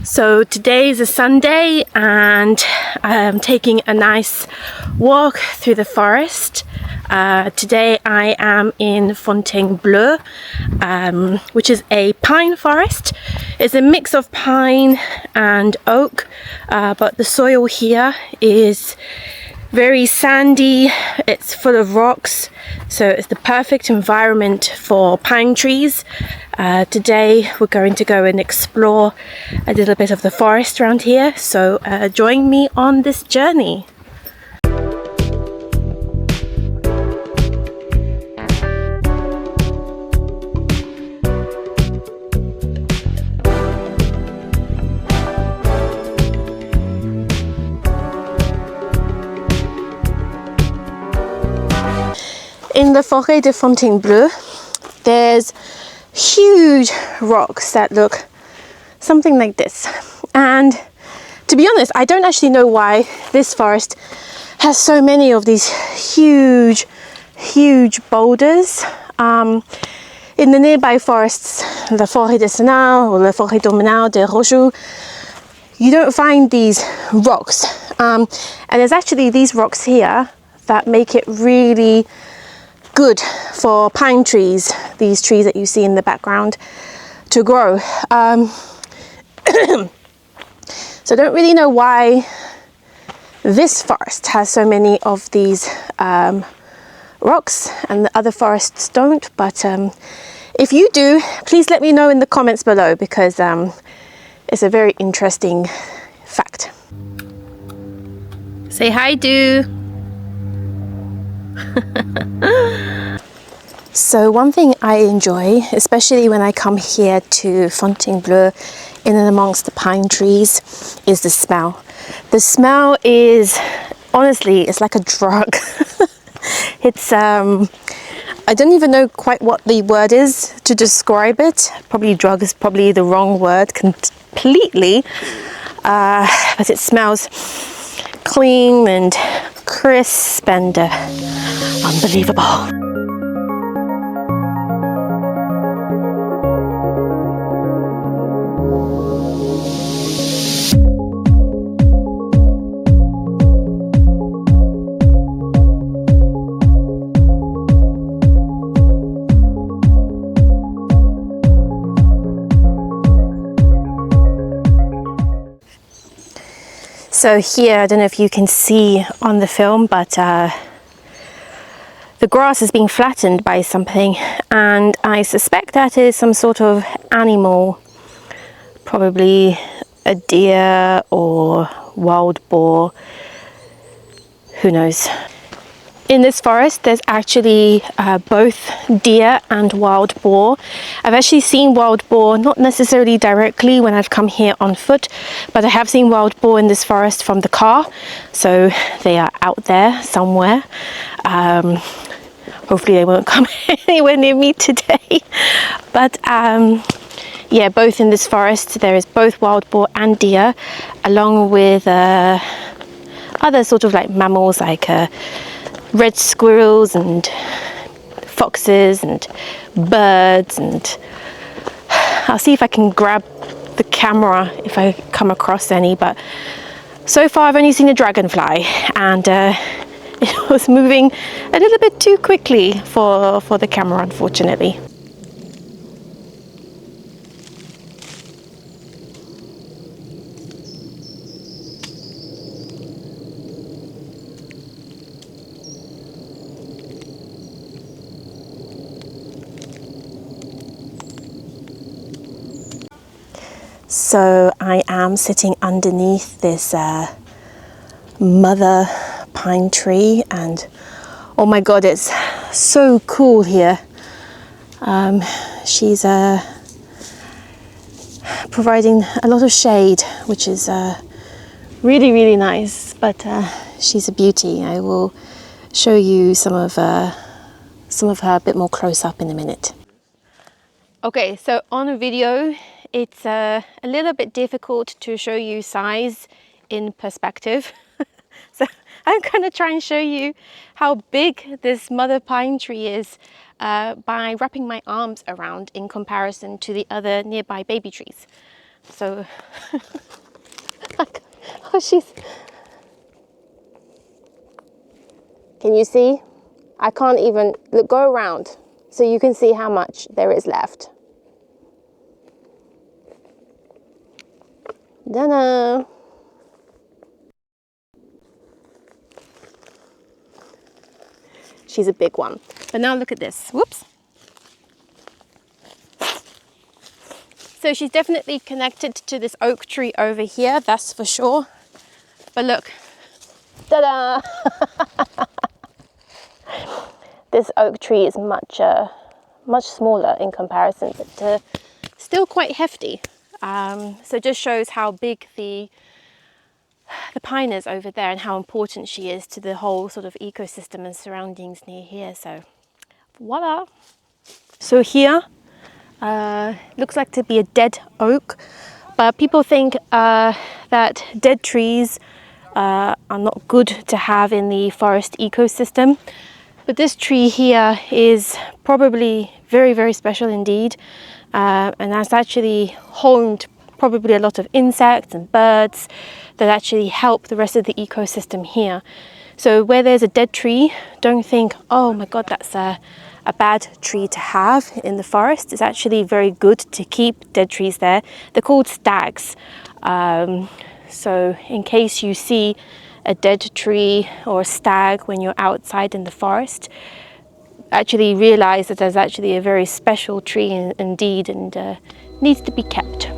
So today is a Sunday and I'm taking a nice walk through the forest. Today I am in Fontainebleau, which is a pine forest. It's a mix of pine and oak, but the soil here is very sandy. It's full of rocks, so it's the perfect environment for pine trees. Today we're going to go and explore a little bit of the forest around here, so join me on this journey. In the Foret de Fontainebleau, there's huge rocks that look something like this. And to be honest, I don't actually know why this forest has so many of these huge boulders. In the nearby forests, the Foret de Fontainebleau or the Foret de Fontainebleau, you don't find these rocks. And there's actually these rocks here that make it really good for pine trees, these trees that you see in the background, to grow. So I don't really know why this forest has so many of these rocks and the other forests don't, but if you do, please let me know in the comments below, because it's a very interesting fact. Say hi, Do. So one thing I enjoy, especially when I come here to Fontainebleau in and amongst the pine trees, is the smell. The smell is, honestly, it's like a drug. It's I don't even know quite what the word is to describe it. Probably drug is probably the wrong word completely, but it smells clean and crisp and unbelievable. So here, I don't know if you can see on the film, but the grass is being flattened by something, and I suspect that is some sort of animal, probably a deer or wild boar, who knows. In this forest there's actually both deer and wild boar. I've actually seen wild boar, not necessarily directly when I've come here on foot, but I have seen wild boar in this forest from the car, so they are out there somewhere. Hopefully they won't come anywhere near me today, but yeah, both in this forest there is both wild boar and deer, along with other sort of like mammals like red squirrels and foxes and birds, and I'll see if I can grab the camera if I come across any, but so far I've only seen a dragonfly, and it was moving a little bit too quickly for the camera, unfortunately. So I am sitting underneath this mother pine tree, and oh my god, it's so cool here. She's providing a lot of shade, which is really nice, but she's a beauty. I will show you some of her a bit more close up in a minute. Okay, so on a video it's a little bit difficult to show you size in perspective. So I'm going to try and show you how big this mother pine tree is by wrapping my arms around in comparison to the other nearby baby trees. So, oh, can you see? I can't even, look, go around so you can see how much there is left. Ta-da! She's a big one. But now look at this. Whoops. So she's definitely connected to this oak tree over here, that's for sure. But look, ta-da! This oak tree is much smaller in comparison, but still quite hefty. So it just shows how big the pine is over there and how important she is to the whole sort of ecosystem and surroundings near here. So voila! So here looks like to be a dead oak, but people think that dead trees are not good to have in the forest ecosystem. But this tree here is probably very, very special indeed, and that's actually home to probably a lot of insects and birds that actually help the rest of the ecosystem here. So where there's a dead tree, don't think, oh my god, that's a bad tree to have in the forest. It's actually very good to keep dead trees there. They're called stags. So in case you see a dead tree or a stag when you're outside in the forest, actually realize that there's actually a very special tree indeed, and needs to be kept.